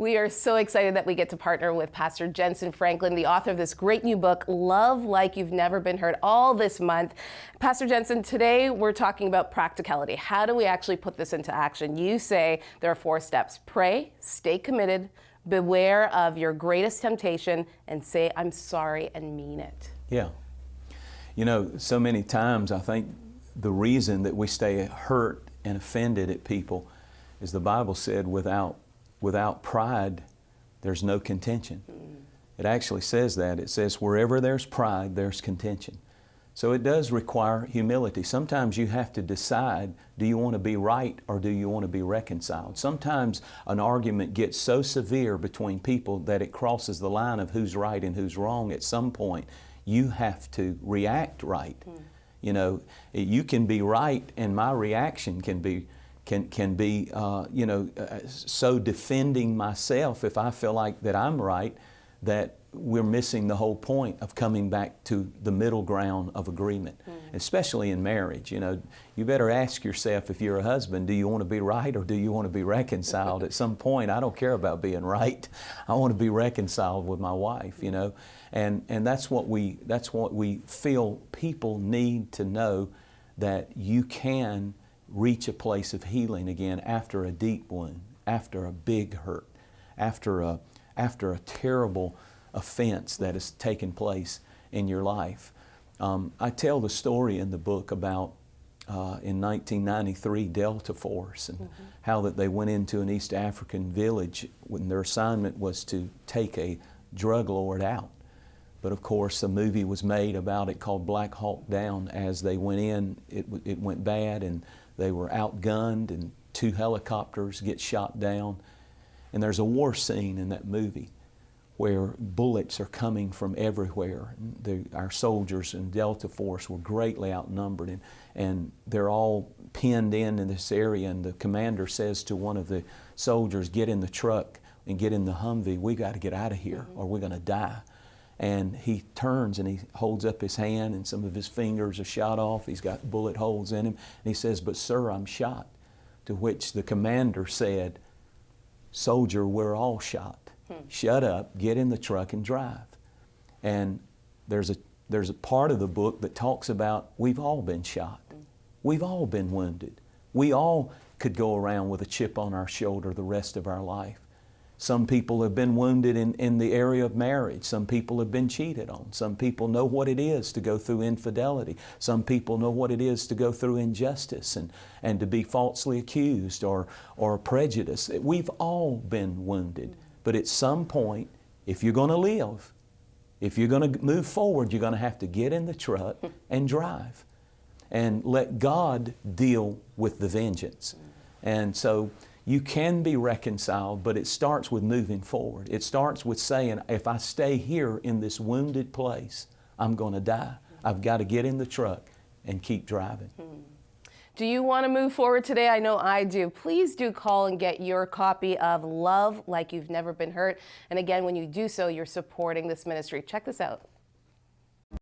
We are so excited that we get to partner with Pastor Jentezen Franklin, the author of this great new book, Love Like You've Never Been Hurt, all this month. Pastor Jentezen, today we're talking about practicality. How do we actually put this into action? You say there are 4 steps. Pray, stay committed, beware of your greatest temptation, and say, I'm sorry, and mean it. Yeah. You know, so many times I think the reason that we stay hurt and offended at people is the Bible said without pride, there's no contention. It actually says that. It says wherever there's pride, there's contention. So it does require humility. Sometimes you have to decide, do you want to be right or do you want to be reconciled? Sometimes an argument gets so severe between people that it crosses the line of who's right and who's wrong. At some point, you have to react right. You know, you can be right and my reaction can be so defending myself if I feel like that I'm right, that we're missing the whole point of coming back to the middle ground of agreement, especially in marriage. You know, you better ask yourself, if you're a husband, do you want to be right or do you want to be reconciled? At some point, I don't care about being right. I want to be reconciled with my wife, you know, and that's what we feel people need to know, that you can reach a place of healing again after a deep wound, after a big hurt, after a terrible offense that has taken place in your life. I tell the story in the book about in 1993 Delta Force and how that they went into an East African village when their assignment was to take a drug lord out. But of course, a movie was made about it called Black Hawk Down. As they went in, it went bad and they were outgunned and 2 helicopters get shot down. And there's a war scene in that movie where bullets are coming from everywhere. Our soldiers in Delta Force were greatly outnumbered, and they're all pinned in this area, and the commander says to one of the soldiers, get in the truck and get in the Humvee. We got to get out of here or we're going to die. And he turns and he holds up his hand and some of his fingers are shot off. He's got bullet holes in him. And he says, but sir, I'm shot. To which the commander said, soldier, we're all shot. Shut up, get in the truck and drive. And there's a part of the book that talks about we've all been shot. We've all been wounded. We all could go around with a chip on our shoulder the rest of our life. Some people have been wounded in the area of marriage. Some people have been cheated on. Some people know what it is to go through infidelity. Some people know what it is to go through injustice and to be falsely accused or prejudice. We've all been wounded. But at some point, if you're going to live, if you're going to move forward, you're going to have to get in the truck and drive and let God deal with the vengeance. And so you can be reconciled, but it starts with moving forward. It starts with saying, if I stay here in this wounded place, I'm going to die. I've got to get in the truck and keep driving. Do you want to move forward today? I know I do. Please do call and get your copy of Love Like You've Never Been Hurt. And again, when you do so, you're supporting this ministry. Check this out.